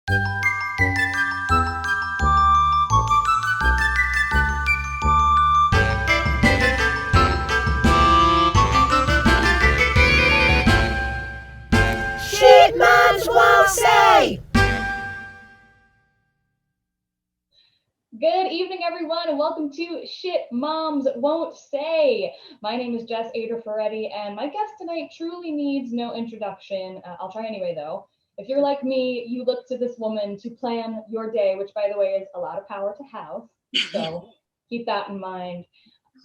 Shit moms won't say. Good evening, everyone, and welcome to Shit Moms Won't Say. My name is Jess Ader-Ferretti, and my guest tonight truly needs no introduction. I'll try anyway, though. If you're like me, you look to this woman to plan your day, which, by the way, is a lot of power to have. So keep that in mind.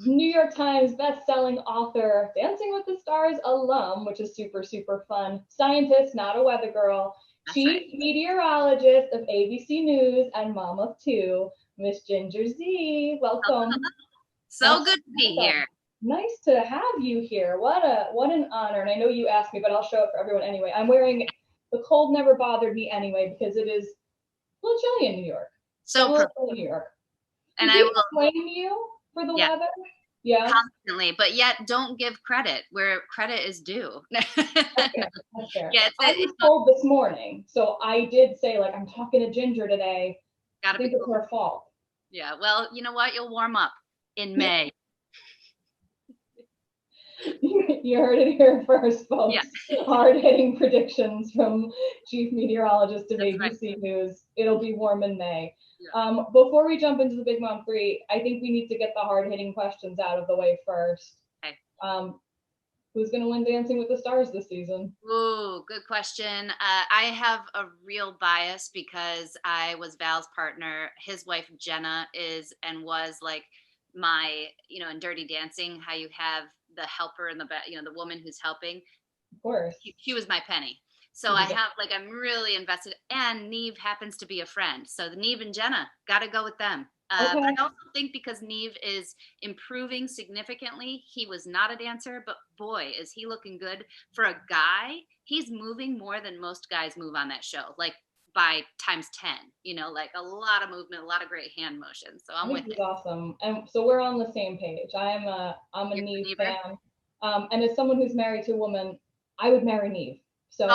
New York Times best-selling author, Dancing with the Stars alum, which is super, super fun. Scientist, not a weather girl. Chief meteorologist of ABC News and mom of two, Miss Ginger Z. Welcome. So good to be here. Nice to have you here. What an honor. And I know you asked me, but I'll show it for everyone anyway. I'm wearing, the cold never bothered me anyway because it is a little chilly in New York. So in New York. And I will blame you for the weather. Yeah. Constantly, but yet don't give credit where credit is due. That's fair. Yeah, I was told this morning, so I did say, like, I'm talking to Ginger today. Gotta I think it's her fault. Yeah, well, you know what? You'll warm up in May. You heard it here first, folks. Yeah. Hard-hitting predictions from Chief Meteorologist of ABC News. It'll be warm in May. Yeah. Before we jump into the Big Mom 3, I think we need to get the hard-hitting questions out of the way first. Okay. Who's going to win Dancing with the Stars this season? Ooh, good question. I have a real bias because I was Val's partner. His wife, Jenna, is and was like my, in Dirty Dancing, how you have the helper and the woman who's helping. Of course. She was my penny. So I have, I'm really invested, and Neve happens to be a friend. So the Neve and Jenna, got to go with them. Okay. But I also think because Neve is improving significantly, he was not a dancer, but boy, is he looking good. For a guy, he's moving more than most guys move on that show, by times 10, a lot of movement, a lot of great hand motion. So I'm with it. Awesome. And so we're on the same page. I'm a Neve fan. And as someone who's married to a woman, I would marry Neve. So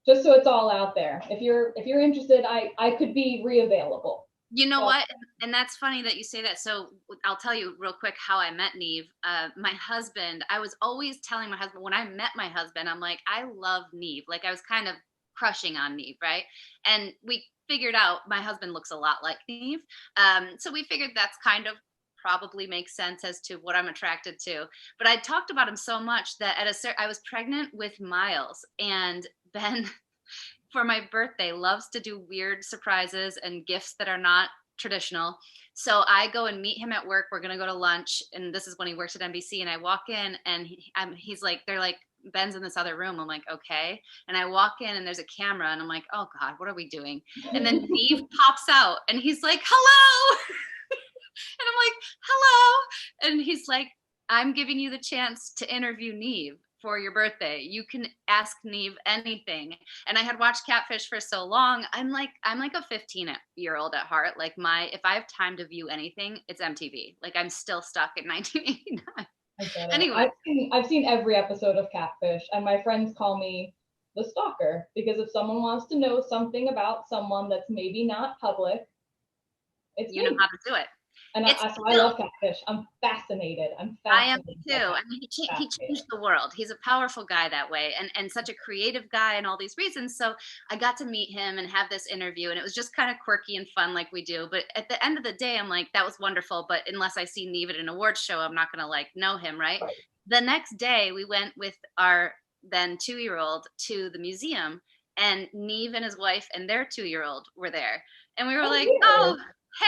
just so it's all out there. If you're interested, I could be reavailable. You know what? And that's funny that you say that. So I'll tell you real quick how I met Neve. My husband, I was always telling my husband, when I met my husband, I'm like, I love Neve. I was kind of crushing on Neve, right? And we figured out my husband looks a lot like Neve. So we figured that's kind of probably makes sense as to what I'm attracted to. But I talked about him so much that I was pregnant with Miles, and Ben, for my birthday, loves to do weird surprises and gifts that are not traditional. So I go and meet him at work. We're going to go to lunch. And this is when he works at NBC. And I walk in and he's like, they're like, Ben's in this other room. I'm like, okay. And I walk in and there's a camera and I'm like, oh God, what are we doing? And then Neve pops out and he's like, hello. And I'm like, hello. And he's like, I'm giving you the chance to interview Neve for your birthday. You can ask Neve anything. And I had watched Catfish for so long. I'm like a 15-year-old at heart. If I have time to view anything, it's MTV. I'm still stuck in 1989. Anyway, I've seen every episode of Catfish, and my friends call me the stalker because if someone wants to know something about someone that's maybe not public, you know how to do it. And I love Catfish. I'm fascinated. I am too. I mean, he changed the world. He's a powerful guy that way, and such a creative guy, and all these reasons. So I got to meet him and have this interview, and it was just kind of quirky and fun, like we do. But at the end of the day, I'm like, that was wonderful. But unless I see Neve at an awards show, I'm not gonna know him, right? The next day, we went with our then 2-year-old to the museum, and Neve and his wife and their 2-year-old were there, and we were oh.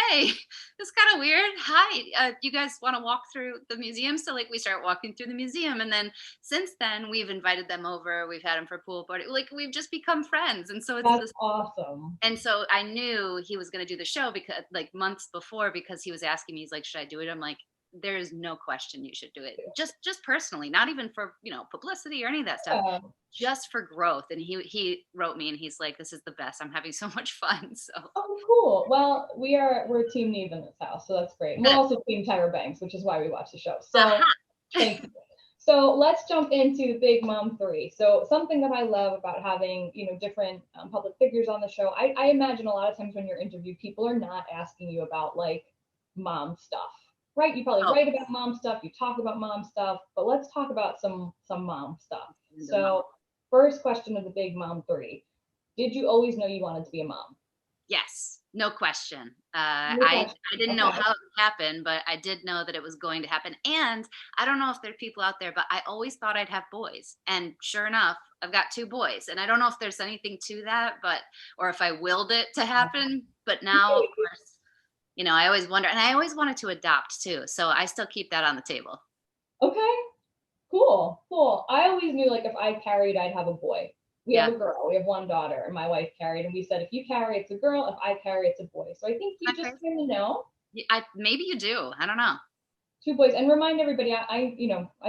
Hey, this is kind of weird. Hi, you guys want to walk through the museum? So we start walking through the museum. And then since then we've invited them over. We've had them for pool party. We've just become friends. And so that's awesome. And so I knew he was going to do the show because months before, because he was asking me, he's like, should I do it? I'm like, there is no question you should do it. Just personally, not even for, publicity or any of that stuff, just for growth. And he wrote me and he's like, this is the best. I'm having so much fun. So. Oh, cool. Well, we're Team Neve in this house. So that's great. And we're also Team Tyra Banks, which is why we watch the show. So thank you. So let's jump into Big Mom 3. So something that I love about having, different public figures on the show, I imagine a lot of times when you're interviewed, people are not asking you about like mom stuff, right? You probably write about mom stuff, you talk about mom stuff, but let's talk about some mom stuff. So first question of the Big Mom 3. Did you always know you wanted to be a mom? Yes, no question. No question. I didn't know how it would happen, but I did know that it was going to happen. And I don't know if there are people out there, but I always thought I'd have boys. And sure enough, I've got 2 boys. And I don't know if there's anything to that, or if I willed it to happen. But now, of course, I always wonder, and I always wanted to adopt too. So I still keep that on the table. Okay, cool. I always knew like if I carried, I'd have a boy. We have a girl. We have 1 daughter, and my wife carried, and we said if you carry, it's a girl. If I carry, it's a boy. So I think you just kind of know. Maybe you do. I don't know. 2 boys, and remind everybody. I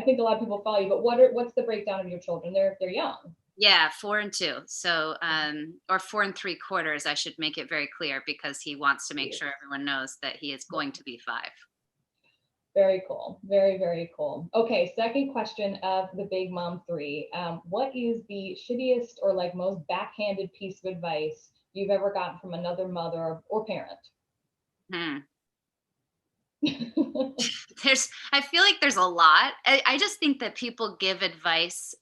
think a lot of people follow you, but what's the breakdown of your children? They're young. Yeah, 4 and 2. So, or 4 3/4. I should make it very clear because he wants to make sure everyone knows that he is going to be 5. Very cool. Very, very cool. Okay, second question of the Big Mom 3. What is the shittiest or like most backhanded piece of advice you've ever gotten from another mother or parent? I feel like there's a lot. I just think that people give advice,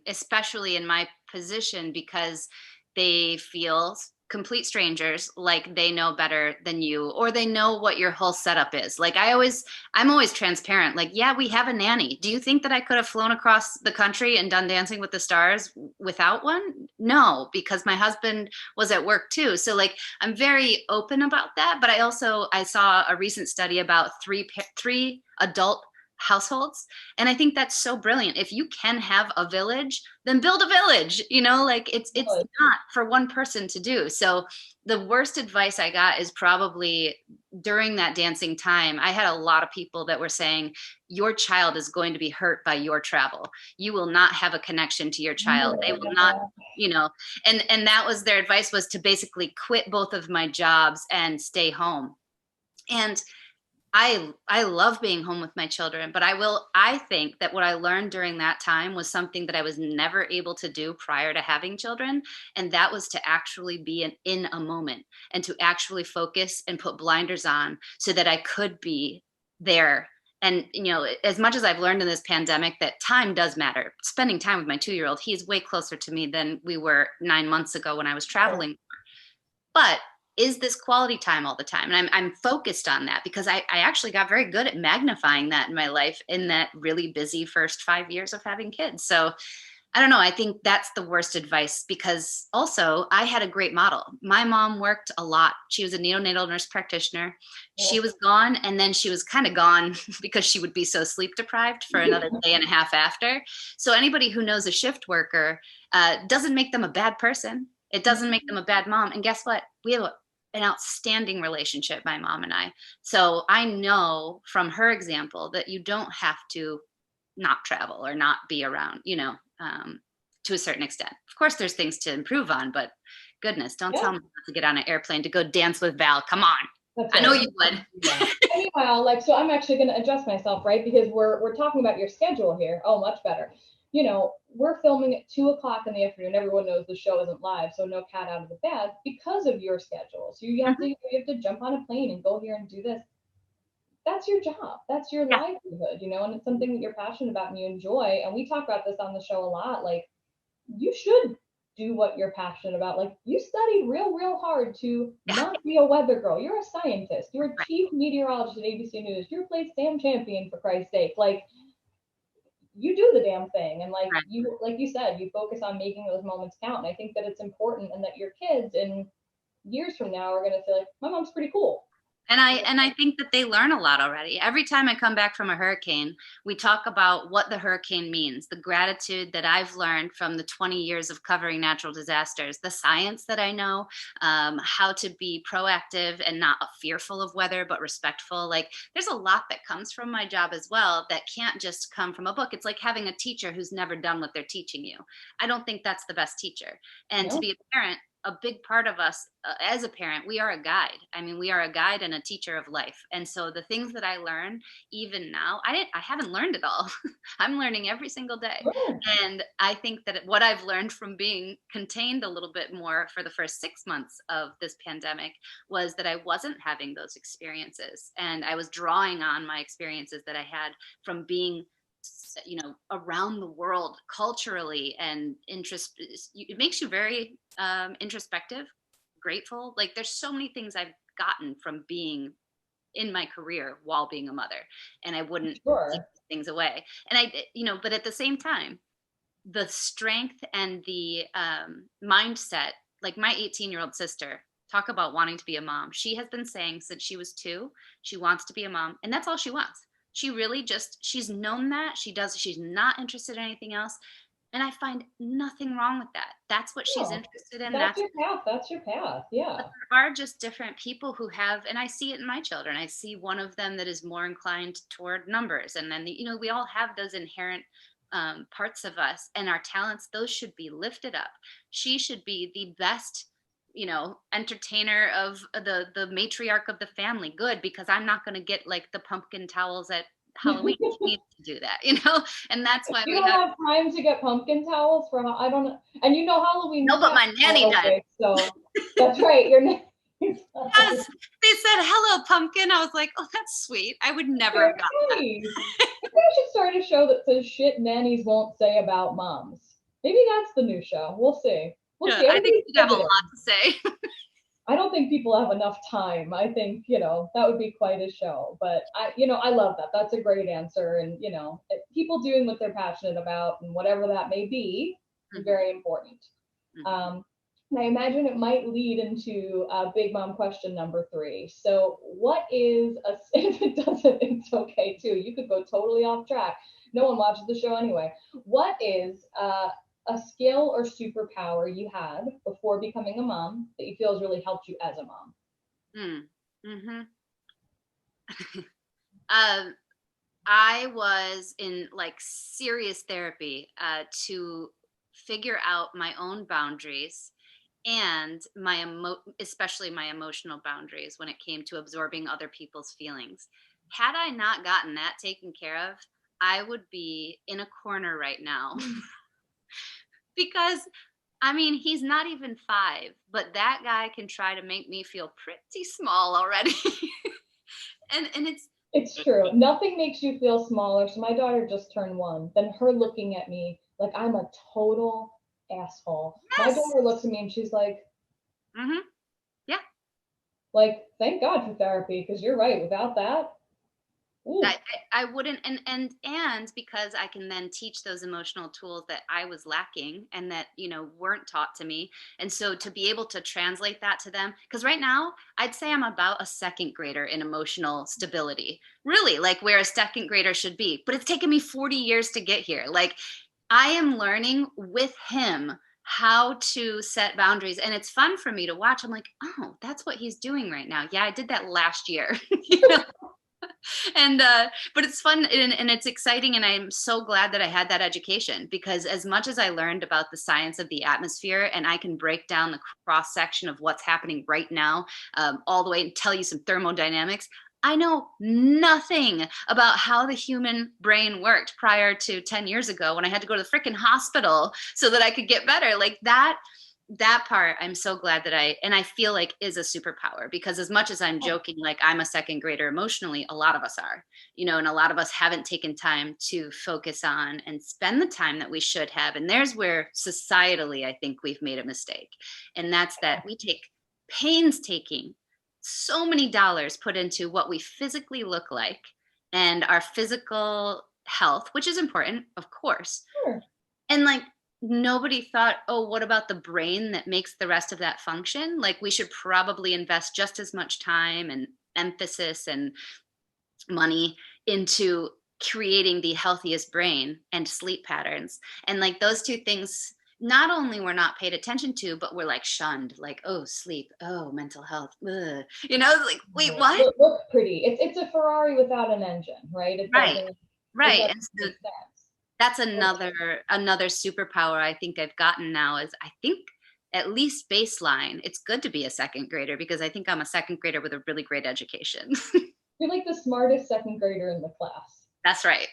especially in my position, because they feel complete strangers, like they know better than you, or they know what your whole setup is. Like I'm always transparent. Like, yeah, we have a nanny. Do you think that I could have flown across the country and done Dancing with the Stars without one? No, because my husband was at work too. So like, I'm very open about that. But I saw a recent study about three adult households, and I think that's so brilliant. If you can have a village, then build a village. Like it's not for one person to do. So the worst advice I got is probably during that dancing time. I had a lot of people that were saying, your child is going to be hurt by your travel. You will not have a connection to your child. They will not, and that was their advice, was to basically quit both of my jobs and stay home. And I love being home with my children, but I think that what I learned during that time was something that I was never able to do prior to having children. And that was to actually be in a moment and to actually focus and put blinders on so that I could be there. And, as much as I've learned in this pandemic that time does matter, spending time with my 2-year-old, he's way closer to me than we were 9 months ago when I was traveling. But is this quality time all the time? And I'm focused on that because I actually got very good at magnifying that in my life in that really busy first 5 years of having kids. So I don't know. I think that's the worst advice, because also I had a great model. My mom worked a lot. She was a neonatal nurse practitioner. She was gone, and then she was kind of gone because she would be so sleep deprived for another day and a half after. So anybody who knows a shift worker doesn't make them a bad person. It doesn't make them a bad mom. And guess what? We have an outstanding relationship, my mom and I. So I know from her example that you don't have to not travel or not be around, to a certain extent. Of course, there's things to improve on, but goodness, don't tell me not to get on an airplane to go dance with Val. Come on. I know you would. Meanwhile, so I'm actually going to adjust myself, right? Because we're talking about your schedule here. Oh, much better. We're filming at 2:00 in the afternoon. Everyone knows the show isn't live, so no cat out of the bag because of your schedule. So you have to jump on a plane and go here and do this. That's your job. That's your livelihood, and it's something that you're passionate about and you enjoy. And we talk about this on the show a lot. Like, you should do what you're passionate about. Like, you studied real hard to not be a weather girl. You're a scientist. You're a chief meteorologist at ABC News. You're a place Sam champion, for Christ's sake. Like, you do the damn thing. And like you said, you focus on making those moments count. And I think that it's important, and that your kids in years from now are going to say, like, my mom's pretty cool. And I think that they learn a lot already. Every time I come back from a hurricane, we talk about what the hurricane means, the gratitude that I've learned from the 20 years of covering natural disasters, the science that I know, how to be proactive and not fearful of weather, but respectful. Like, there's a lot that comes from my job as well that can't just come from a book. It's like having a teacher who's never done what they're teaching you. I don't think that's the best teacher. And to be a parent, a big part of us as a parent. We are a guide. I mean, we are a guide and a teacher of life. And so the things that I learn, even now, I haven't learned it all. I'm learning every single day. Sure. And I think that what I've learned from being contained a little bit more for the first 6 months of this pandemic was that I wasn't having those experiences. And I was drawing on my experiences that I had from being, you know, around the world culturally, and it makes you very introspective, grateful. Like there's so many things I've gotten from being in my career while being a mother, and I wouldn't take things away. And I, you know, but at the same time, the strength and the mindset, like my 18-year-old sister, talk about wanting to be a mom. She has been saying since she was 2, she wants to be a mom, and that's all she wants. She really just, she's known that. She's not interested in anything else. And I find nothing wrong with that. That's what she's interested in. That's your path. That's your path. Yeah. But there are just different people who have, and I see it in my children. I see one of them that is more inclined toward numbers. And then, you know, we all have those inherent parts of us, and our talents, those should be lifted up. She should be the best, you know, entertainer of the matriarch of the family. Good, because I'm not going to get like the pumpkin towels at Halloween. She needs to do that, you know, and that's why you don't have time to get pumpkin towels for. I don't know, and you know Halloween. No, but my nanny does. So that's right. Your nanny. Yes, they said hello, pumpkin. I was like, oh, that's sweet. I would never have gotten that. Maybe I should start a show that says shit nannies won't say about moms. Maybe that's the new show. We'll see. We'll see. I think you have a lot to say. I don't think people have enough time. I think, you know, that would be quite a show. But I love that. That's a great answer. And, you know, people doing what they're passionate about and whatever that may be is very important. And I imagine it might lead into Big Mom question number 3. So what is if it doesn't, it's okay too. You could go totally off track. No one watches the show anyway. What is a skill or superpower you had before becoming a mom that you feel has really helped you as a mom? I was in like serious therapy to figure out my own boundaries and especially my emotional boundaries when it came to absorbing other people's feelings. Had I not gotten that taken care of, I would be in a corner right now. Because, I mean, he's not even 5, but that guy can try to make me feel pretty small already. and it's true. Nothing makes you feel smaller. So my daughter just turned 1. Then her looking at me like I'm a total asshole. Yes. My daughter looks at me and she's like, yeah. Like, thank God for therapy, because you're right. Without that, I wouldn't, and because I can then teach those emotional tools that I was lacking and that, you know, weren't taught to me. And so to be able to translate that to them, because right now I'd say I'm about a 2nd grader in emotional stability, really, like where a 2nd grader should be, but it's taken me 40 years to get here. Like I am learning with him how to set boundaries, and it's fun for me to watch. I'm like, oh, that's what he's doing right now. Yeah, I did that last year. You know? And but it's fun and it's exciting, and I'm so glad that I had that education, because as much as I learned about the science of the atmosphere, and I can break down the cross section of what's happening right now, all the way and tell you some thermodynamics, I know nothing about how the human brain worked prior to 10 years ago when I had to go to the freaking hospital so that I could get better. Like that part, I'm so glad that I feel like is a superpower, because as much as I'm joking, like I'm a 2nd grader emotionally, a lot of us are, you know, and a lot of us haven't taken time to focus on and spend the time that we should have. And there's where societally, I think we've made a mistake. And that's that we take painstaking, so many dollars put into what we physically look like and our physical health, which is important, of course. Sure. And like, nobody thought, oh, what about the brain that makes the rest of that function? Like we should probably invest just as much time and emphasis and money into creating the healthiest brain and sleep patterns. And like those two things, not only were not paid attention to, but were like shunned, like, oh, sleep, oh, mental health, ugh. You know, like, wait, what? It looks pretty. It's a Ferrari without an engine, right? Right. And so that's another superpower I think I've gotten now is I think at least baseline, it's good to be a second grader, because I think I'm a second grader with a really great education. You're like the smartest second grader in the class. That's right.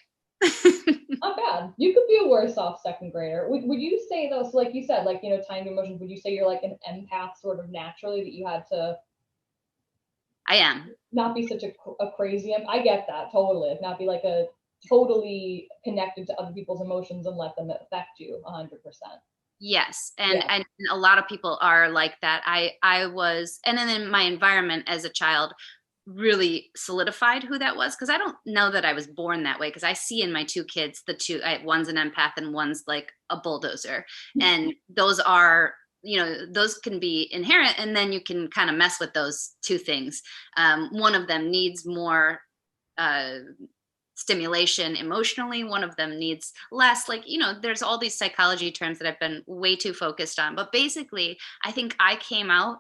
Not bad. You could be a worse off second grader. Would you say though, so like you said, like, tying emotions, would you say you're like an empath sort of naturally, that you had to I am. not be such a crazy, I get that totally. Not be like a totally connected to other people's emotions and let them affect you 100%. Yes. And a lot of people are like that. I was, and then in my environment as a child really solidified who that was, because I don't know that I was born that way, because I see in my two kids, one's an empath and one's like a bulldozer. And those are, those can be inherent, and then you can kind of mess with those two things. One of them needs more stimulation emotionally, one of them needs less. Like, there's all these psychology terms that I've been way too focused on, but basically I think I came out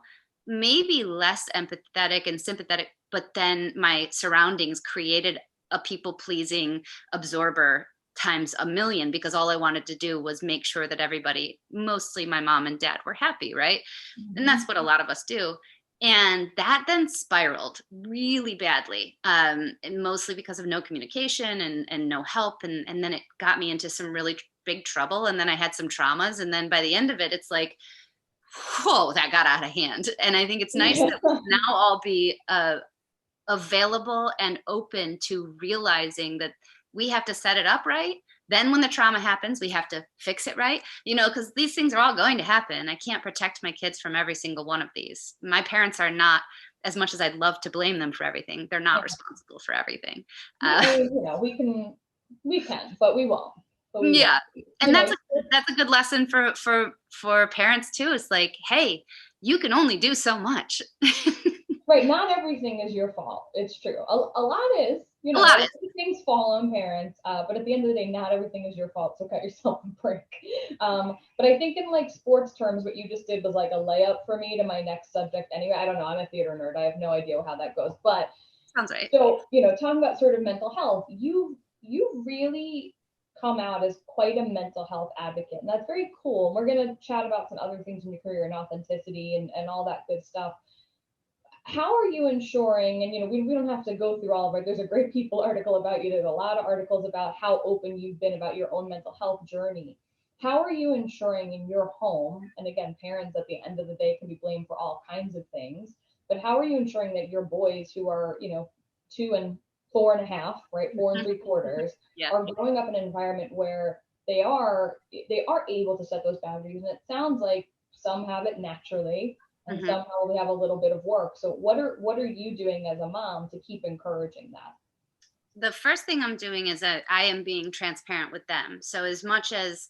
maybe less empathetic and sympathetic, but then my surroundings created a people-pleasing absorber times a million, because all I wanted to do was make sure that everybody, mostly my mom and dad, were happy, right? Mm-hmm. And that's what a lot of us do. And that then spiraled really badly, and mostly because of no communication and no help. And then it got me into some really big trouble. And then I had some traumas. And then by the end of it, it's like, whoa, that got out of hand. And I think it's nice that we now all be available and open to realizing that we have to set it up right. Then when the trauma happens, we have to fix it right, because these things are all going to happen. I can't protect my kids from every single one of these. My parents are not, as much as I'd love to blame them for everything, they're not responsible for everything. We can, but we won't. Yeah. And that's a good lesson for parents too. It's like, hey, you can only do so much. Right. Not everything is your fault. It's true. A lot is, a lot of things fall on parents. But at the end of the day, not everything is your fault. So cut yourself a break. But I think in like sports terms, what you just did was like a layup for me to my next subject. Anyway, I don't know. I'm a theater nerd. I have no idea how that goes, but sounds right. So, talking about sort of mental health, you really come out as quite a mental health advocate. And that's very cool. And we're going to chat about some other things in your career and authenticity and all that good stuff. How are you ensuring, and we don't have to go through all of it. There's a great People article about you. There's a lot of articles about how open you've been about your own mental health journey. How are you ensuring in your home, and again, parents at the end of the day can be blamed for all kinds of things, but how are you ensuring that your boys who are, 2 and 4.5, right, 4 and 3/4, are growing up in an environment where they are able to set those boundaries? And it sounds like some have it naturally, and some probably have a little bit of work. So what are you doing as a mom to keep encouraging that? The first thing I'm doing is that I am being transparent with them. So as much as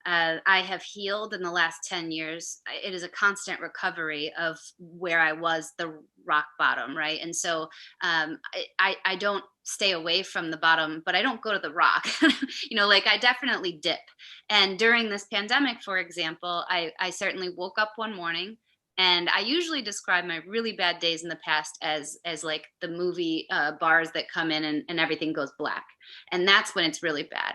I have healed in the last 10 years, it is a constant recovery of where I was, the rock bottom, right? And so I don't stay away from the bottom, but I don't go to the rock. Like I definitely dip. And during this pandemic, for example, I certainly woke up one morning, and I usually describe my really bad days in the past as like the movie bars that come in and everything goes black. And that's when it's really bad.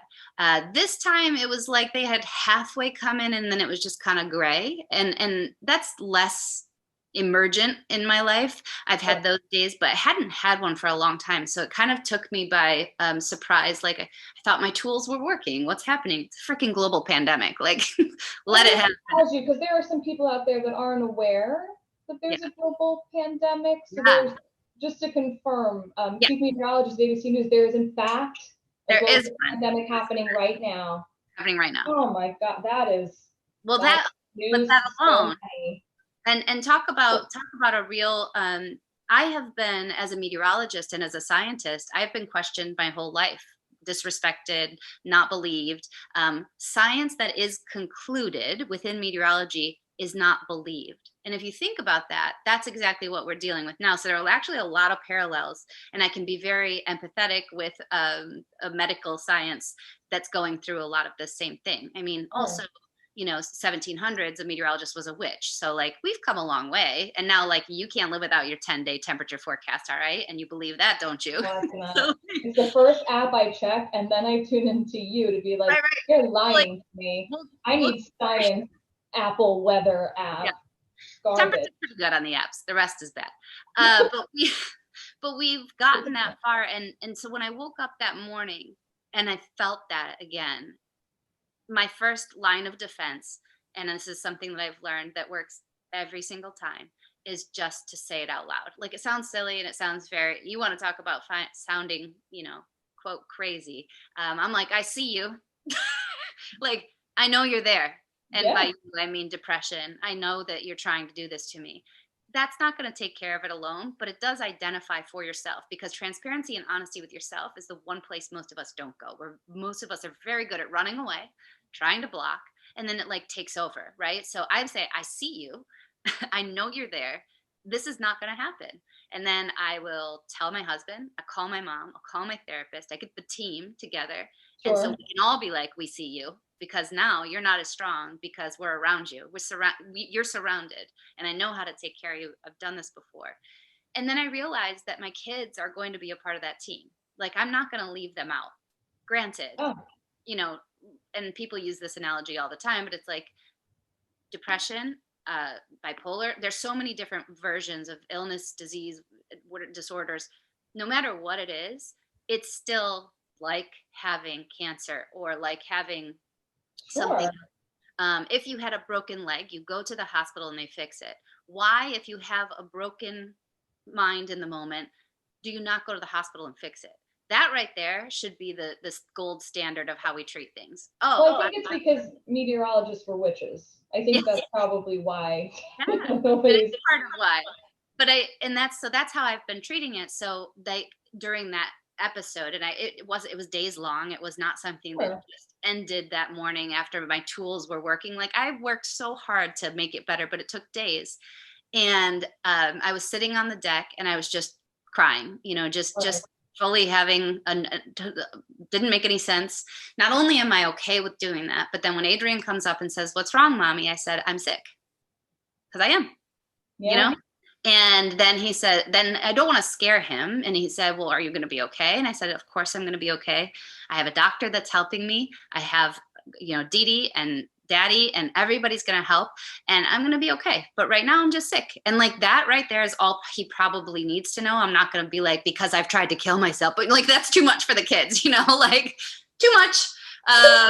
This time it was like they had halfway come in, and then it was just kind of gray. And that's less emergent in my life. I've had those days, but I hadn't had one for a long time. So it kind of took me by surprise. Like I thought my tools were working. What's happening? It's a freaking global pandemic. Like let it happen. Because there are some people out there that aren't aware that there's a global pandemic. So there's, just to confirm, Chief Meteorologist, ABC News, there is in fact a pandemic happening right now. Oh my God, that is. Well, that alone. And talk about a real, I have been, as a meteorologist and as a scientist, I've been questioned my whole life, disrespected, not believed. Science that is concluded within meteorology is not believed. And if you think about that, that's exactly what we're dealing with now. So there are actually a lot of parallels, and I can be very empathetic with a medical science that's going through a lot of the same thing. I mean, also, 1700s, a meteorologist was a witch. So like we've come a long way, and now like you can't live without your 10-day temperature forecast. All right. And you believe that, don't you? So, it's the first app I check, and then I tune into you to be like, you're lying to me. I need science. Apple weather app. Yeah. Garbage. Temperature's pretty good on the apps. The rest is bad. But we've gotten that far. And so when I woke up that morning and I felt that again, my first line of defense, and this is something that I've learned that works every single time, is just to say it out loud. Like, it sounds silly and it sounds very, you want to talk about sounding, quote, crazy. I'm like, I see you. Like, I know you're there. And by you, I mean depression. I know that you're trying to do this to me. That's not going to take care of it alone, but it does identify for yourself, because transparency and honesty with yourself is the one place most of us don't go, where most of us are very good at running away, trying to block, and then it like takes over, right? So I'd say, I see you. I know you're there. This is not going to happen. And then I will tell my husband, I call my mom, I'll call my therapist, I get the team together. Sure. And so we can all be like, we see you, because now you're not as strong because we're around you. You're surrounded, and I know how to take care of you. I've done this before. And then I realized that my kids are going to be a part of that team. Like, I'm not going to leave them out. Granted, and people use this analogy all the time, but it's like depression, bipolar. There's so many different versions of illness, disease, disorders. No matter what it is, it's still like having cancer or like having something. If you had a broken leg, you go to the hospital and they fix it. Why, if you have a broken mind in the moment, do you not go to the hospital and fix it? That right there should be the gold standard of how we treat things. Well, I think it's because meteorologists were witches. I think that's probably why. Yeah, it's part of why. But that's how I've been treating it. So during that episode, and it was days long. It was not something that just ended that morning after my tools were working. Like, I worked so hard to make it better, but it took days. And I was sitting on the deck and I was just crying, just fully having didn't make any sense. Not only am I okay with doing that, but then when Adrian comes up and says, "What's wrong, Mommy?" I said, "I'm sick." Because I am, And then he said, then I don't want to scare him. And he said, "Well, are you going to be okay?" And I said, "Of course I'm going to be okay. I have a doctor that's helping me. I have, Dee Dee and Daddy, and everybody's going to help, and I'm going to be okay. But right now I'm just sick." And like, that right there is all he probably needs to know. I'm not going to be like, because I've tried to kill myself, but like, that's too much for the kids, like too much. I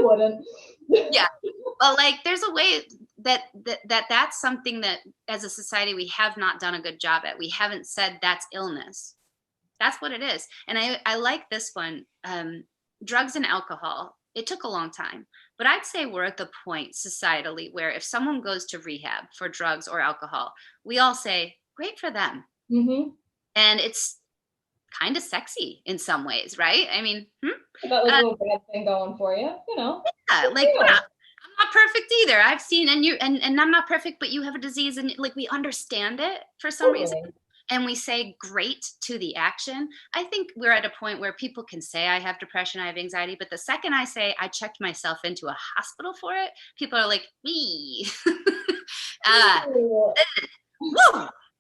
wouldn't. Yeah. Well, like, there's a way that's something that as a society, we have not done a good job at. We haven't said that's illness. That's what it is. And I like this one, drugs and alcohol. It took a long time, but I'd say we're at the point societally where if someone goes to rehab for drugs or alcohol, we all say, great for them. Mm-hmm. And it's kind of sexy in some ways, right? I mean, that was a little bad thing going for you, Yeah, like, I'm not perfect either. I've seen, and I'm not perfect, but you have a disease, and like, we understand it for some reason. And we say great to the action. I think we're at a point where people can say, I have depression, I have anxiety, but the second I say I checked myself into a hospital for it, people are like, "Wee." Woo,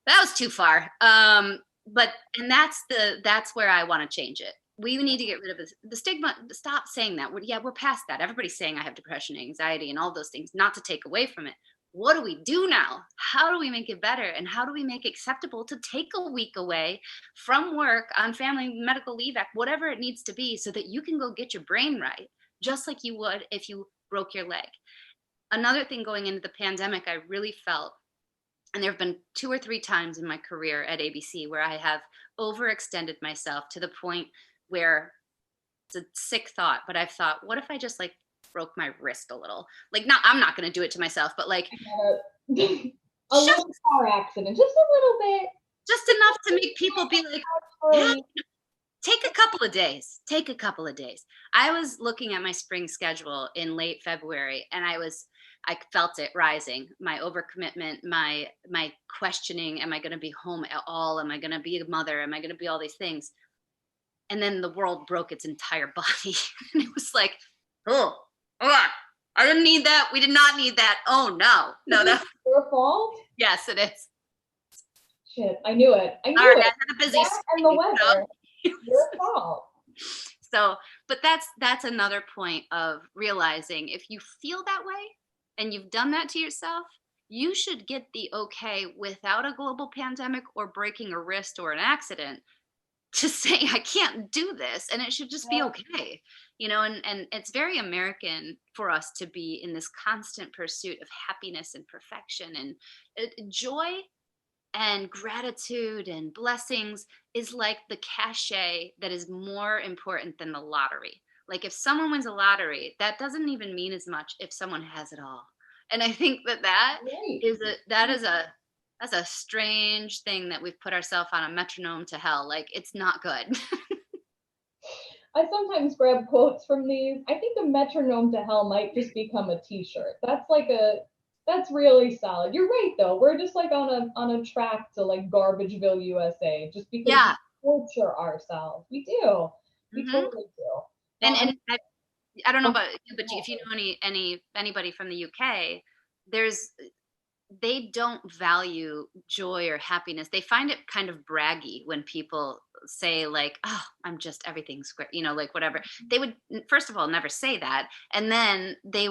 that was too far. But that's where I want to change it. We need to get rid of the stigma. Stop saying that. We're past that. Everybody's saying I have depression, anxiety, and all those things, not to take away from it. What do we do now? How do we make it better? And how do we make it acceptable to take a week away from work on family medical leave act, whatever it needs to be, so that you can go get your brain right, just like you would if you broke your leg. Another thing going into the pandemic, I really felt, and there have been 2 or 3 times in my career at ABC where I have overextended myself to the point where it's a sick thought, but I've thought, what if I just like broke my wrist a little? Like, I'm not going to do it to myself, but like a little car accident, just a little bit, just enough to make people be like, yeah, take a couple of days. I was looking at my spring schedule in late February, and I felt it rising. My overcommitment, my questioning, am I going to be home at all? Am I going to be a mother? Am I going to be all these things? And then the world broke its entire body. And it was like, oh, I didn't need that. We did not need that. Oh, no. That's your fault? Yes, it is. Shit, I knew it. I had a busy and the weather. Your fault. So, but that's another point of realizing if you feel that way and you've done that to yourself, you should get the okay without a global pandemic or breaking a wrist or an accident to say I can't do this, and it should just be okay. And it's very American for us to be in this constant pursuit of happiness and perfection and joy and gratitude and blessings is like the cachet that is more important than the lottery. Like if someone wins a lottery, that doesn't even mean as much if someone has it all. And I think that Right. is that's a strange thing that we've put ourselves on a metronome to hell. Like it's not good. I sometimes grab quotes from these. I think the metronome to hell might just become a t-shirt. That's really solid. You're right though. We're just like on a track to like Garbageville, USA, just because Yeah. we torture ourselves. We do. We Mhm. totally do. And I don't know about you, but Yeah. if you know anybody from the UK, they don't value joy or happiness. They find it kind of braggy when people say like, "Oh, I'm just everything's great," like whatever. They would first of all never say that, and then they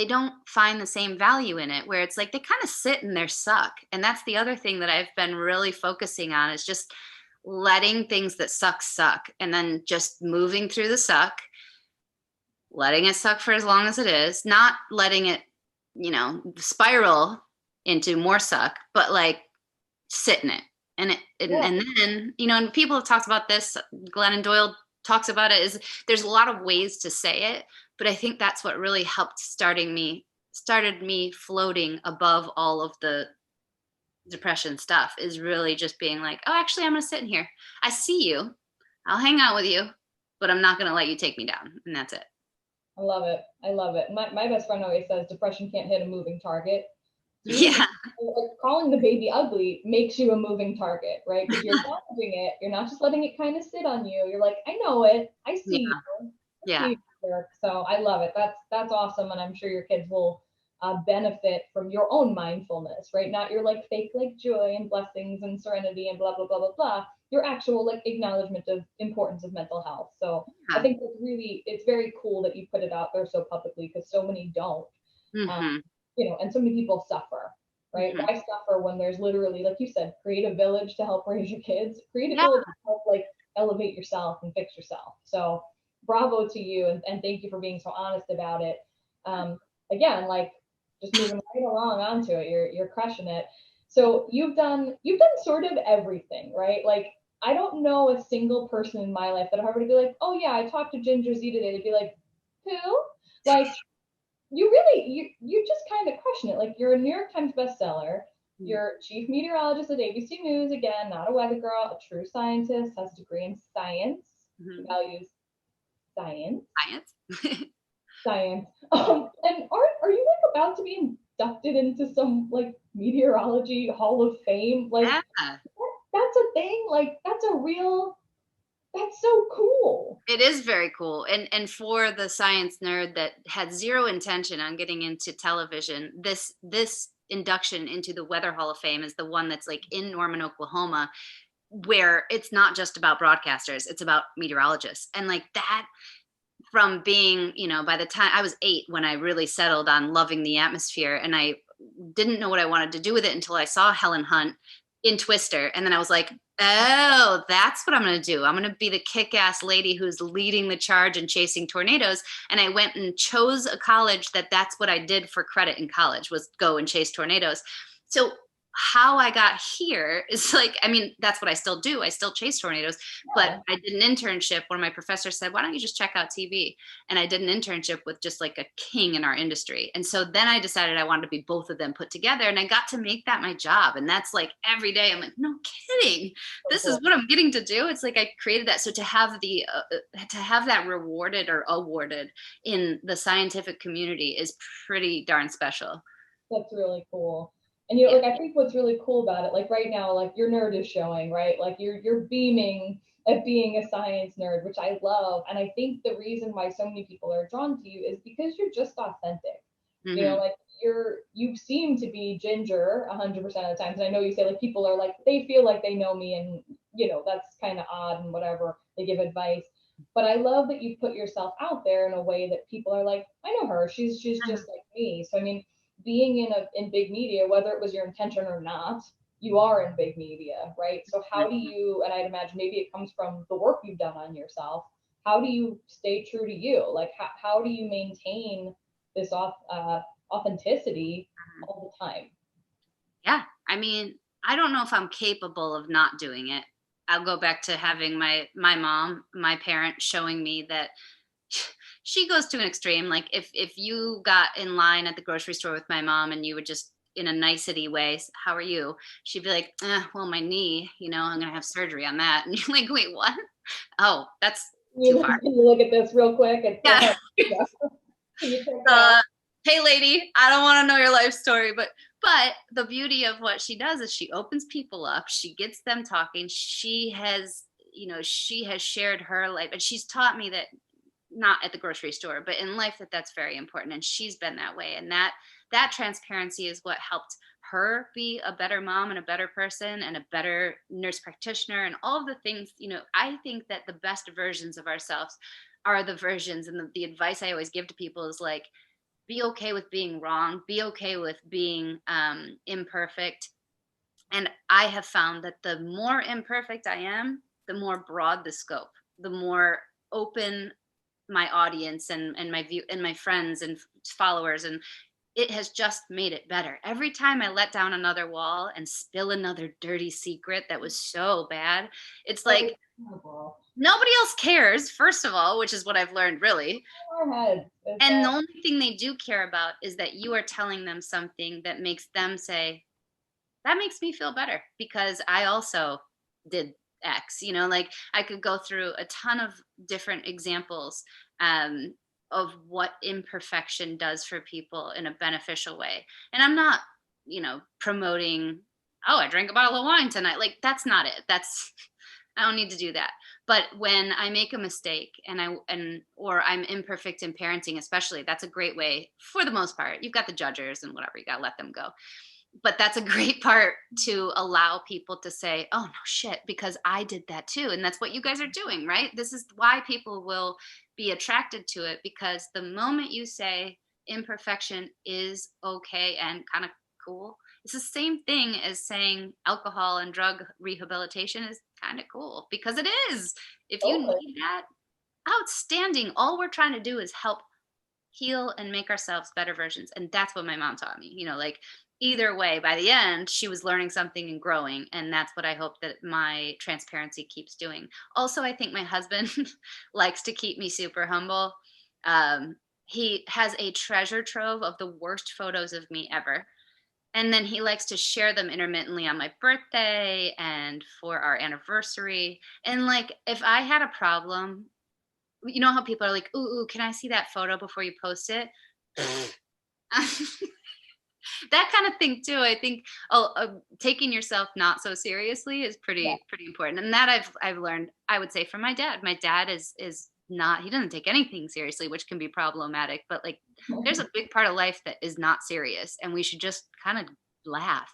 don't find the same value in it. Where it's like they kind of sit in their suck, and that's the other thing that I've been really focusing on is just letting things that suck, and then just moving through the suck, letting it suck for as long as it is, not letting it, spiral into more suck, but like sit in it. And then, and people have talked about this, Glennon Doyle talks about it, is there's a lot of ways to say it, but I think that's what really helped started me floating above all of the depression stuff is really just being like, oh, actually, I'm going to sit in here. I see you. I'll hang out with you, but I'm not going to let you take me down. And that's it. I love it. I love it. My best friend always says depression can't hit a moving target. Yeah. Like calling the baby ugly makes you a moving target, right? Because you're acknowledging it. You're not just letting it kind of sit on you. You're like, I know it. I see you. Yeah. So I love it. That's awesome, and I'm sure your kids will benefit from your own mindfulness, right? Not your like fake like joy and blessings and serenity and blah blah blah blah blah. Your actual like acknowledgement of importance of mental health. So I think it's very cool that you put it out there so publicly because so many don't. Mm-hmm. And so many people suffer, right? Mm-hmm. Why suffer when there's literally, like you said, create a village to help raise your kids, create a Yeah. village to help like elevate yourself and fix yourself. So bravo to you and thank you for being so honest about it. Again, like just moving right along onto it, you're crushing it. So you've done sort of everything, right? Like I don't know a single person in my life that I've ever to be like, oh yeah, I talked to Ginger Z today. They'd be like, who? Like you just kind of crushing it. Like you're a New York Times bestseller. You're chief meteorologist at ABC News, again, not a weather girl, a true scientist, has a degree in science, values science. Science. And are you like about to be inducted into some like meteorology hall of fame? Like that's a thing. Like that's so cool. It is very cool. And for the science nerd that had zero intention on getting into television, this induction into the Weather Hall of Fame is the one that's like in Norman, Oklahoma, where it's not just about broadcasters, it's about meteorologists. And like that, from being, by the time I was 8 when I really settled on loving the atmosphere, and I didn't know what I wanted to do with it until I saw Helen Hunt in Twister. And then I was like, oh, that's what I'm going to do. I'm going to be the kick-ass lady who's leading the charge and chasing tornadoes. And I went and chose a college that's what I did for credit in college, was go and chase tornadoes. So how I got here is like, I mean, that's what I still do. I still chase tornadoes, but I did an internship. One of my professors said, why don't you just check out TV? And I did an internship with just like a king in our industry. And so then I decided I wanted to be both of them put together, and I got to make that my job. And that's like every day I'm like, no kidding. This is what I'm getting to do. It's like I created that. So to have that rewarded or awarded in the scientific community is pretty darn special. That's really cool. And like I think what's really cool about it, like right now, like your nerd is showing, right? Like you're beaming at being a science nerd, which I love. And I think the reason why so many people are drawn to you is because you're just authentic. Like you seem to be Ginger 100% of the time. And I know you say like people are like, they feel like they know me, and that's kind of odd and whatever. They give advice. But I love that you put yourself out there in a way that people are like, I know her. She's just like me. So I mean, being in big media, whether it was your intention or not, you are in big media, right? So how do you, and I'd imagine maybe it comes from the work you've done on yourself, how do you stay true to you? Like how do you maintain this authenticity all the time? Yeah. I mean, I don't know if I'm capable of not doing it. I'll go back to having my mom, my parent, showing me that she goes to an extreme. Like if you got in line at the grocery store with my mom and you would just in a nicety way, how are you? She'd be like, well, my knee, I'm gonna have surgery on that. And you're like, wait, what? Oh, that's too far. Can you look at this real quick? And Yeah. Can you check it out? Hey lady, I don't want to know your life story, but the beauty of what she does is she opens people up, she gets them talking. She has shared her life, and she's taught me that, not at the grocery store, but in life, that's very important. And she's been that way. And that transparency is what helped her be a better mom and a better person and a better nurse practitioner and all of the things. I think that the best versions of ourselves are the versions, and the advice I always give to people is like, be okay with being wrong, be okay with being imperfect. And I have found that the more imperfect I am, the more broad the scope, the more open my audience and my view and my friends and followers, and it has just made it better. Every time I let down another wall and spill another dirty secret that was so bad, it's like nobody else cares, first of all, which is what I've learned, really. And the only thing they do care about is that you are telling them something that makes them say, that makes me feel better because I also did X. Like I could go through a ton of different examples of what imperfection does for people in a beneficial way. And I'm not, promoting, oh, I drank a bottle of wine tonight. Like that's not it. I don't need to do that. But when I make a mistake or I'm imperfect in parenting, especially, that's a great way for the most part. You've got the judgers and whatever, you got to let them go. But that's a great part to allow people to say, oh, no shit, because I did that too. And that's what you guys are doing, right? This is why people will be attracted to it, because the moment you say imperfection is okay and kind of cool, it's the same thing as saying alcohol and drug rehabilitation is kind of cool, because it is. If you need that, outstanding. All we're trying to do is help heal and make ourselves better versions. And that's what my mom taught me, like either way, by the end, she was learning something and growing. And that's what I hope that my transparency keeps doing. Also, I think my husband likes to keep me super humble. He has a treasure trove of the worst photos of me ever. And then he likes to share them intermittently on my birthday and for our anniversary. And like, if I had a problem, you know how people are like, ooh, can I see that photo before you post it? That kind of thing too. I think taking yourself not so seriously is pretty important. And that I've learned, I would say, from my dad. My dad is not, he doesn't take anything seriously, which can be problematic, but like there's a big part of life that is not serious, and we should just kind of laugh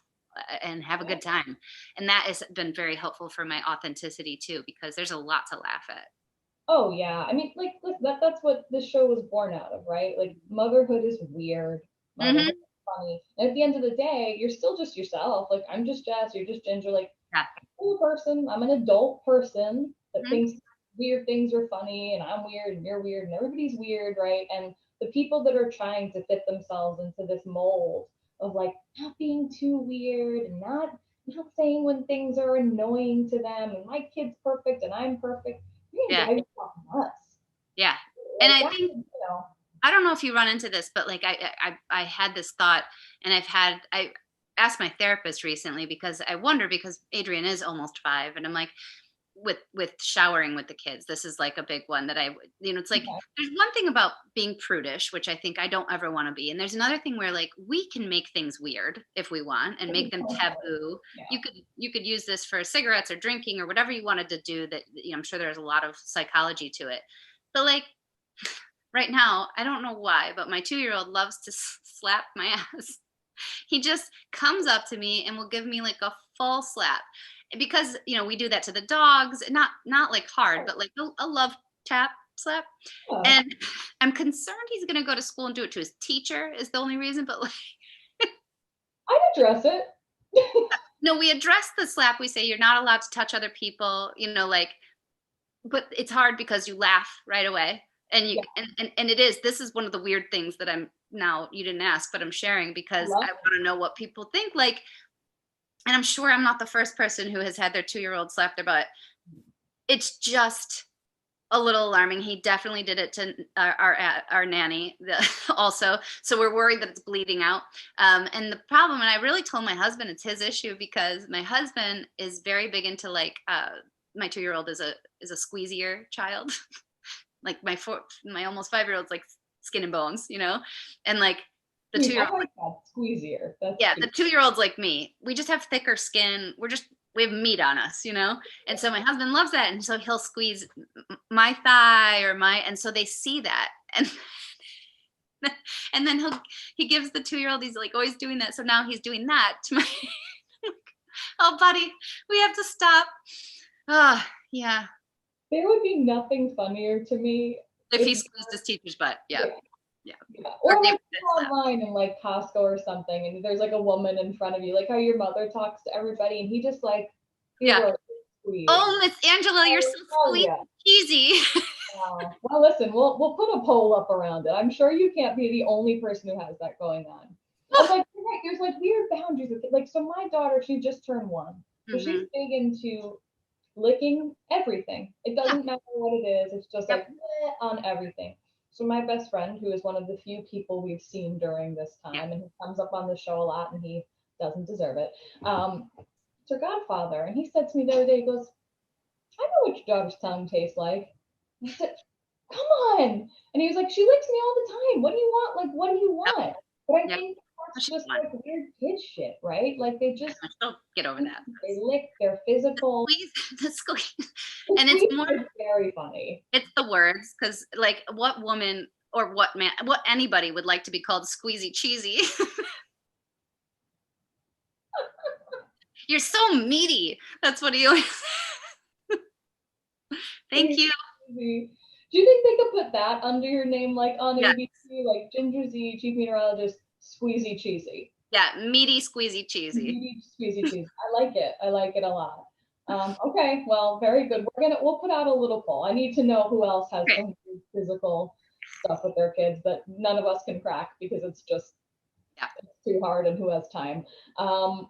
and have a good time. And that has been very helpful for my authenticity too, because there's a lot to laugh at. Oh yeah, I mean, like that's what this show was born out of, right? Like motherhood is weird, motherhood is funny, and at the end of the day, you're still just yourself. Like I'm just Jess, you're just Ginger. Like I'm a person, I'm an adult person that thinks weird things are funny, and I'm weird, and you're weird, and everybody's weird, right? And the people that are trying to fit themselves into this mold of like not being too weird and not saying when things are annoying to them, and my kid's perfect and I'm perfect. Yeah. Nuts. Yeah. And I think, I don't know if you run into this, but like I had this thought, and I asked my therapist recently, because I wonder, because Adrian is almost 5, and I'm like, with showering with the kids, this is like a big one that it's like, there's one thing about being prudish, which I think I don't ever want to be. And there's another thing where like, we can make things weird if we want and make them taboo. Yeah. You could use this for cigarettes or drinking or whatever you wanted to do that, I'm sure there's a lot of psychology to it. But like right now, I don't know why, but my 2-year-old loves to slap my ass. He just comes up to me and will give me like a full slap. Because we do that to the dogs, not like hard, but like a love tap slap. Yeah. And I'm concerned he's going to go to school and do it to his teacher is the only reason. But like, I'd address it. no, we address the slap. We say you're not allowed to touch other people, you know, like, but it's hard because you laugh right away. And you and this is one of the weird things that I'm now, you didn't ask, but I'm sharing because I want to know what people think. Like, and I'm sure I'm not the first person who has had their 2-year-old slap their butt. It's just a little alarming. He definitely did it to our nanny also. So we're worried that it's bleeding out. And the problem, and I really told my husband it's his issue because my husband is very big into like, my 2-year-old is a squeezier child. Like my almost 5-year-old's like skin and bones, you know? And like the 2-year-old, I like that, squeezier. That's yeah, cute. the 2-year-old's like me. We just have thicker skin. We have meat on us, you know? And so my husband loves that. And so he'll squeeze my thigh and so they see that. And then he gives the 2-year-old, he's like always doing that. So now he's doing that to my, oh buddy, we have to stop. Oh, yeah. There would be nothing funnier to me if he squeezed his teacher's butt. Yeah. Or like online in like Costco or something, and there's like a woman in front of you, like how your mother talks to everybody, and he just like, oh, Miss Angela, you're so sweet, cheesy. Well, listen, we'll put a poll up around it. I'm sure you can't be the only person who has that going on. But like, there's like weird boundaries with it. Like, so my daughter, she just turned 1, so she's big into licking everything. It doesn't matter what it is. It's just like on everything. So my best friend, who is one of the few people we've seen during this time, and he comes up on the show a lot, and he doesn't deserve it. It's her godfather, and he said to me the other day, he goes, "I know what your daughter's tongue tastes like." And I said, "Come on!" And he was like, "She licks me all the time. What do you want? Like, what do you want?" But I think that's just like weird kid shit, right? Like they just don't get over that. They lick, they're physical. The squeeze. And it's more very funny. It's the words, because like what woman or what man, what anybody would like to be called squeezy cheesy. You're so meaty. That's what he always. Thank you. Do you think they could put that under your name, like on ABC, like Ginger Z, Chief Meteorologist, Squeezy Cheesy? Yeah, meaty, squeezy, cheesy. Meaty, squeezy, cheesy. I like it. I like it a lot. Okay, well, very good. We'll put out a little poll. I need to know who else has some physical stuff with their kids that none of us can crack because it's just it's too hard, and who has time.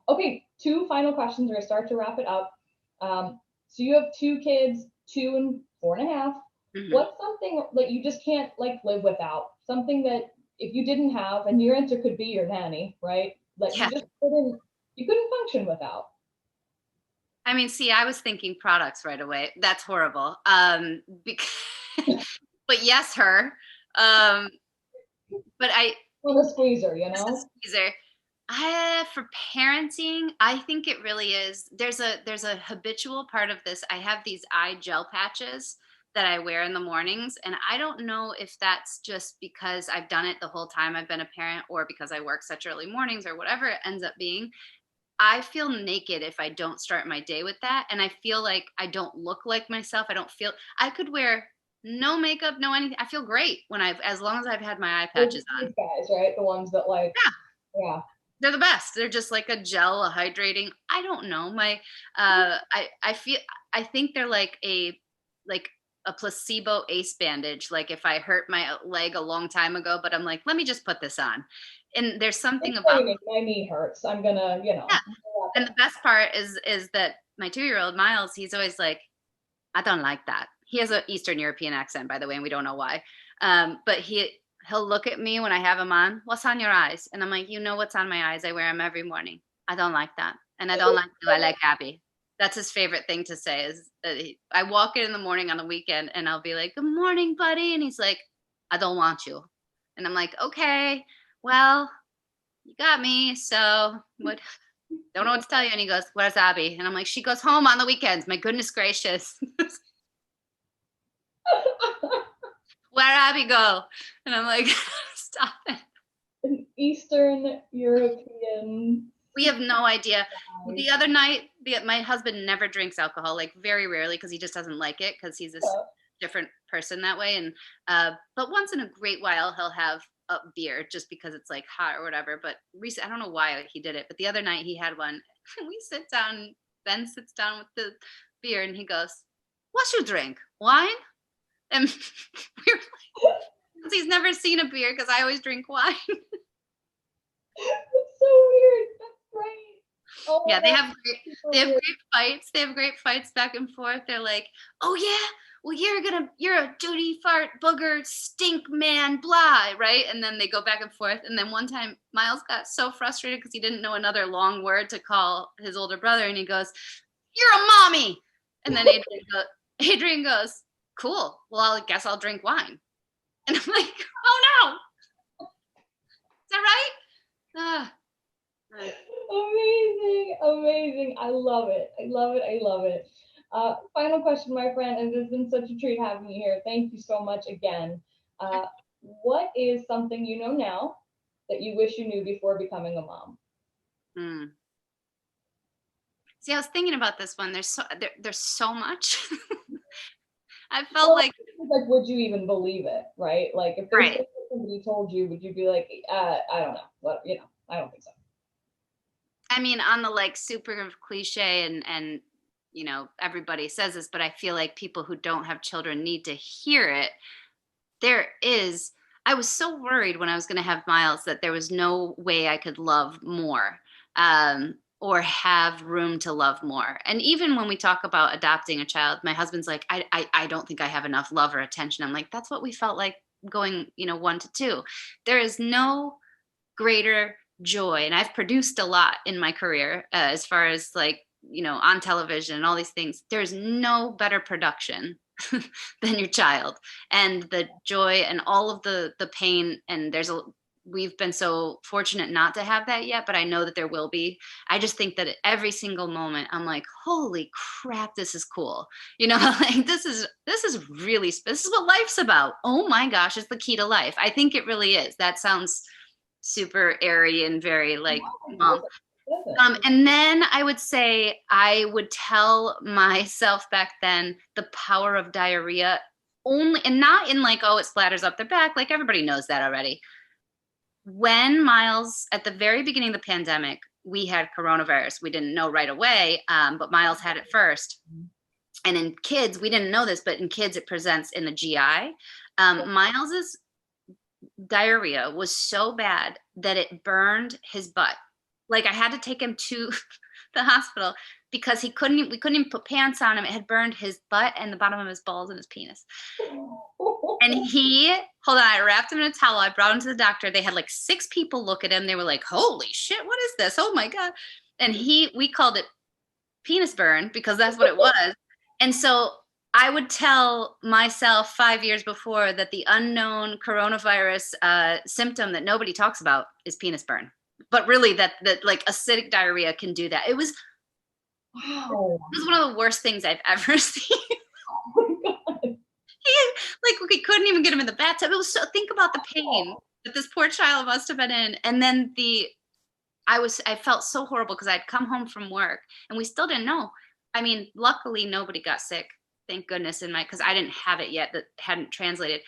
Okay, 2 final questions. We're gonna start to wrap it up. So you have 2 kids, 2 and 4.5. What's something that you just can't like live without? Something that if you didn't have, and your answer could be your nanny, right? Like you just couldn't function without. I mean, see, I was thinking products right away. That's horrible. Because, but yes, her. But I. On a squeezer, you know. Squeezer. For parenting, I think it really is. There's a habitual part of this. I have these eye gel patches that I wear in the mornings, and I don't know if that's just because I've done it the whole time I've been a parent, or because I work such early mornings, or whatever it ends up being. I feel naked if I don't start my day with that. And I feel like I don't look like myself. I could wear no makeup, no anything. I feel great as long as I've had my eye patches on. These guys, right? The ones that like, yeah. They're the best. They're just like a gel, a hydrating. I don't know. I think they're like a placebo ace bandage. Like if I hurt my leg a long time ago, but I'm like, let me just put this on. And there's something about my knee hurts. I'm gonna, you know. Yeah. And the best part is that my 2-year-old Miles, he's always like, I don't like that. He has an Eastern European accent, by the way, and we don't know why. But he'll look at me when I have him on. What's on your eyes? And I'm like, you know what's on my eyes? I wear them every morning. I don't like that. And I don't like you. I like happy. That's his favorite thing to say is I walk in the morning on the weekend and I'll be like, good morning, buddy. And he's like, I don't want you. And I'm like, okay, well, you got me. So what? Don't know what to tell you. And he goes, where's Abby? And I'm like, she goes home on the weekends. My goodness gracious. Where Abby go? And I'm like, stop it. An Eastern European. We have no idea. The other night, my husband never drinks alcohol, like very rarely, because he just doesn't like it, because he's different person that way. And but once in a great while he'll have a beer just because it's like hot or whatever. But I don't know why he did it, but the other night he had one. We sit down, Ben sits down with the beer and he goes, "What's your drink? Wine?" And we were like, 'cause he's never seen a beer because I always drink wine. It's so weird. That's great. Oh Yeah, they my have God, they have weird. great fights. They have great fights back and forth. They're like, "Oh yeah, well you're a duty fart booger stink man blah," right? And then they go back and forth. And then one time Miles got so frustrated because he didn't know another long word to call his older brother, and he goes, "You're a mommy." And then Adrian goes, "Cool. Well, I guess I'll drink wine." And I'm like, "Oh no, is that right?" Ah. Amazing. I love it. I love it. Final question, my friend, and it's been such a treat having you here. Thank you so much again. What is something you know now that you wish you knew before becoming a mom? See, I was thinking about this one. There's so much. I felt like would you even believe it, right? Like if there's right. somebody told you, would you be like, I don't know. What, I don't think so. I mean, on the like super cliche and everybody says this, but I feel like people who don't have children need to hear it. I was so worried when I was going to have Miles that there was no way I could love more. Or have room to love more. And even when we talk about adopting a child, my husband's like, I don't think I have enough love or attention. I'm like, that's what we felt like going, 1 to 2. There is no greater joy. And I've produced a lot in my career as far as like, on television and all these things. There's no better production than your child, and the joy and all of the pain. And we've been so fortunate not to have that yet, but I know that there will be. I just think that at every single moment, I'm like, holy crap, this is cool. Like this is really, this is what life's about. Oh my gosh, it's the key to life. I think it really is. That sounds super airy and very like, and then I would say I would tell myself back then the power of diarrhea only, and not in like, oh, it splatters up their back. Like everybody knows that already. When Miles, at the very beginning of the pandemic, we had coronavirus. We didn't know right away, but Miles had it first. And in kids, we didn't know this, but in kids, it presents in the GI. Miles's diarrhea was so bad that it burned his butt. Like I had to take him to the hospital because we couldn't even put pants on him. It had burned his butt and the bottom of his balls and his penis. And I wrapped him in a towel. I brought him to the doctor. They had like 6 people look at him. They were like, holy shit, what is this? Oh my God. And we called it penis burn because that's what it was. And so I would tell myself 5 years before that the unknown coronavirus symptom that nobody talks about is penis burn. But really that like acidic diarrhea can do that. It was one of the worst things I've ever seen. Oh my God. We couldn't even get him in the bathtub. It was think about the pain that this poor child must have been in. And then I felt so horrible because I'd come home from work and we still didn't know. I mean, luckily nobody got sick. Thank goodness because I didn't have it yet, that hadn't translated.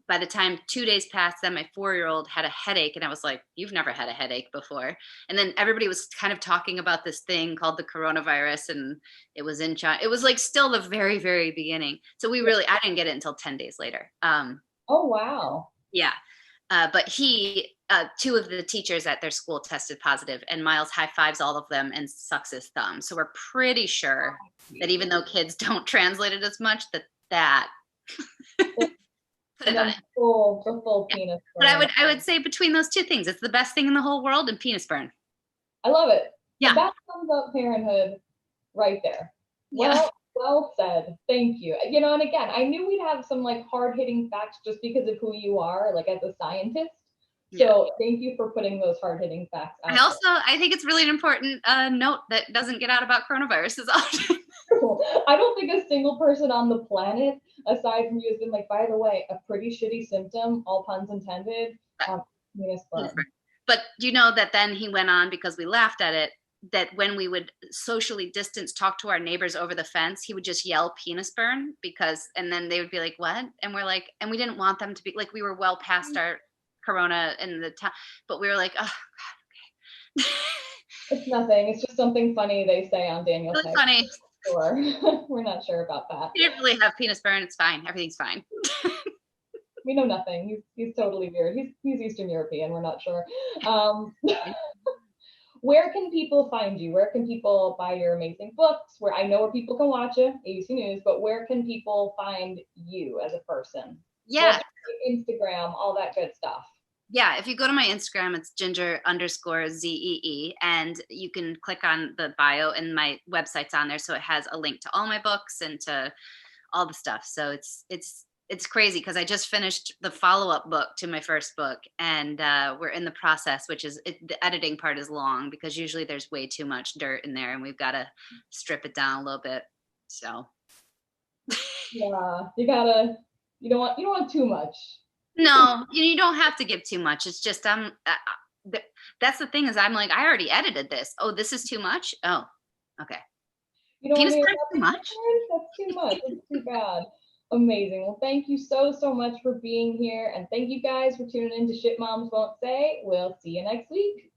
By the time 2 days passed, then my 4-year-old had a headache and I was like, you've never had a headache before. And then everybody was kind of talking about this thing called the coronavirus and it was in China. It was like still the very, very beginning. So I didn't get it until 10 days later. Oh, wow. Yeah. But 2 of the teachers at their school tested positive and Miles high fives all of them and sucks his thumb. So we're pretty sure that even though kids don't translate it as much, that the full penis burn. But I would say between those 2 things, it's the best thing in the whole world and penis burn. I love it. Yeah. So that sums up parenthood right there. Yeah. Well said. Thank you. And again, I knew we'd have some like hard-hitting facts just because of who you are, like as a scientist. So thank you for putting those hard-hitting facts out. I think it's really an important note that doesn't get out about coronaviruses often. I don't think a single person on the planet, aside from you, has been like, by the way, a pretty shitty symptom, all puns intended, penis burn. But you know that then he went on, because we laughed at it, that when we would socially distance talk to our neighbors over the fence, he would just yell penis burn and then they would be like, what? And we're like, and we didn't want them to be like, we were well past our corona in the time, but we were like, oh God, okay. It's nothing. It's just something funny they say on Daniel's Really funny. Sure. We're not sure about that. He didn't really have penis burn. It's fine. Everything's fine. We know nothing. He's totally weird. He's Eastern European. We're not sure. Where can people find you? Where can people buy your amazing books? Where I know where people can watch you, ABC News, but where can people find you as a person? Yeah. Instagram, all that good stuff. Yeah, if you go to my Instagram, it's ginger_ZEE, and you can click on the bio, and my website's on there, so it has a link to all my books and to all the stuff. So it's crazy because I just finished the follow-up book to my first book, and we're in the process, which is the editing part is long because usually there's way too much dirt in there, and we've got to strip it down a little bit. So yeah, you don't want too much. No, you don't have to give too much. It's just that's the thing is I'm like, I already edited this. Oh, this is too much. Oh, okay. You don't penis want burn too much. That's too much. It's too bad. Amazing. Well, thank you so much for being here, and thank you guys for tuning in to Shit Moms Won't Say. We'll see you next week.